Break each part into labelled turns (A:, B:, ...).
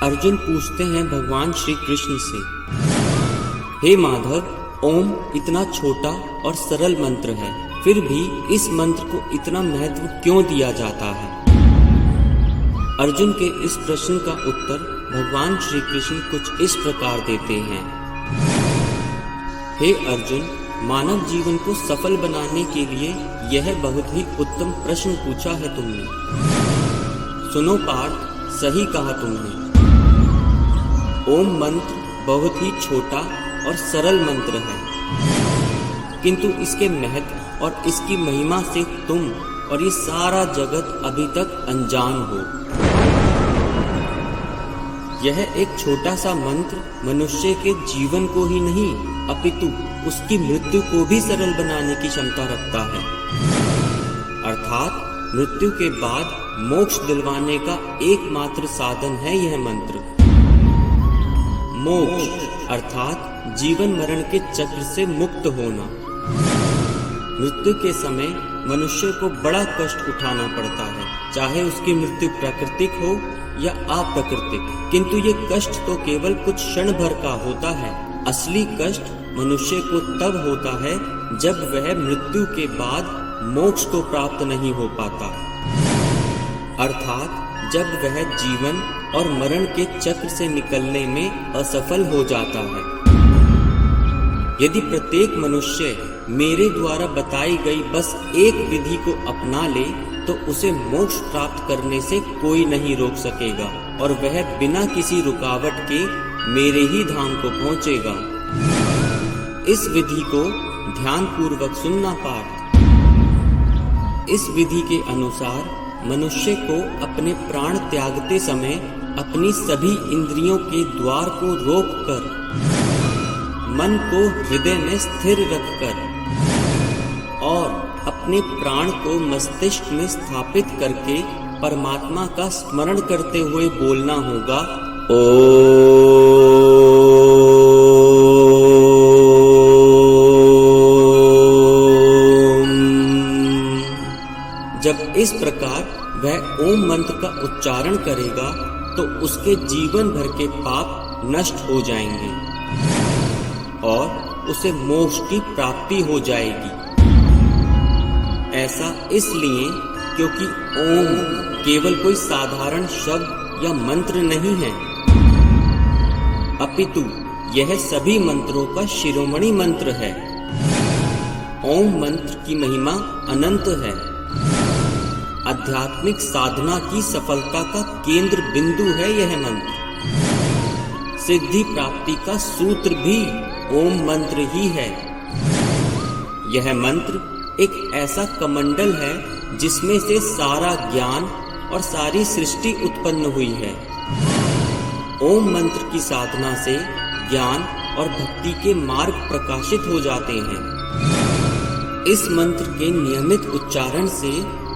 A: अर्जुन पूछते हैं भगवान श्री कृष्ण से, हे माधव, ओम इतना छोटा और सरल मंत्र है, फिर भी इस मंत्र को इतना महत्व क्यों दिया जाता है? अर्जुन के इस प्रश्न का उत्तर भगवान श्री कृष्ण कुछ इस प्रकार देते हैं। हे अर्जुन, मानव जीवन को सफल बनाने के लिए यह बहुत ही उत्तम प्रश्न पूछा है तुमने। सुनो पार्थ, सही कहा तुमने। ओम मंत्र बहुत ही छोटा और सरल मंत्र है, किंतु इसके महत्व और इसकी महिमा से तुम और ये सारा जगत अभी तक अनजान हो। यह एक छोटा सा मंत्र मनुष्य के जीवन को ही नहीं अपितु उसकी मृत्यु को भी सरल बनाने की क्षमता रखता है। अर्थात मृत्यु के बाद मोक्ष दिलवाने का एकमात्र साधन है यह मंत्र। मोक्ष अर्थात जीवन मरण के चक्र से मुक्त होना। मृत्यु के समय मनुष्य को बड़ा कष्ट उठाना पड़ता है, चाहे उसकी मृत्यु प्राकृतिक हो या अप्राकृतिक, किंतु ये कष्ट तो केवल कुछ क्षण भर का होता है। असली कष्ट मनुष्य को तब होता है जब वह मृत्यु के बाद मोक्ष को प्राप्त नहीं हो पाता, अर्थात जब वह जीवन और मरण के चक्र से निकलने में असफल हो जाता है। यदि प्रत्येक मनुष्य मेरे द्वारा बताई गई बस एक विधि को अपना ले तो उसे मोक्ष प्राप्त करने से कोई नहीं रोक सकेगा और वह बिना किसी रुकावट के मेरे ही धाम को पहुंचेगा। इस विधि को ध्यान पूर्वक सुनना पार्थ। इस विधि के अनुसार मनुष्य को अपने प्राण त्यागते समय अपनी सभी इंद्रियों के द्वार को रोककर, मन को हृदय में स्थिर रखकर और अपने प्राण को मस्तिष्क में स्थापित करके परमात्मा का स्मरण करते हुए बोलना होगा, ओम। जब इस प्रकार वह ओम मंत्र का उच्चारण करेगा तो उसके जीवन भर के पाप नष्ट हो जाएंगे और उसे मोक्ष की प्राप्ति हो जाएगी। ऐसा इसलिए क्योंकि ओम केवल कोई साधारण शब्द या मंत्र नहीं है, अपितु यह सभी मंत्रों का शिरोमणि मंत्र है। ओम मंत्र की महिमा अनंत है। आध्यात्मिक साधना की सफलता का केंद्र बिंदु है यह मंत्र। सिद्धि प्राप्ति का सूत्र भी ओम मंत्र ही है। यह मंत्र एक ऐसा कमंडल है जिसमें से सारा ज्ञान और सारी सृष्टि उत्पन्न हुई है। ओम मंत्र की साधना से ज्ञान और भक्ति के मार्ग प्रकाशित हो जाते हैं। इस मंत्र के नियमित उच्चारण से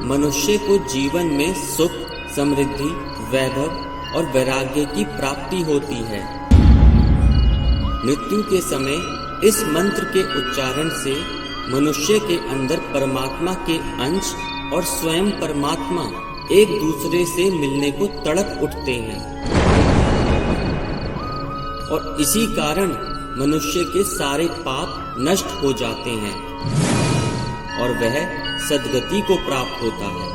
A: मनुष्य को जीवन में सुख, समृद्धि, वैभव और वैराग्य की प्राप्ति होती है। मृत्यु के समय इस मंत्र के उच्चारण से मनुष्य के अंदर परमात्मा के अंश और स्वयं परमात्मा एक दूसरे से मिलने को तड़प उठते हैं और इसी कारण मनुष्य के सारे पाप नष्ट हो जाते हैं और वह सद्गति को प्राप्त होता है।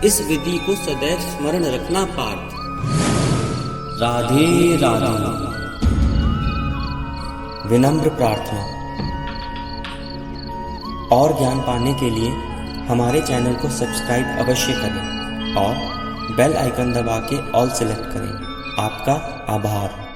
A: इस विधि को सदैव स्मरण रखना पार्थ।
B: राधे राधे। विनम्र प्रार्थना, और ज्ञान पाने के लिए हमारे चैनल को सब्सक्राइब अवश्य करें और बेल आइकन दबा के ऑल सेलेक्ट करें। आपका आभार।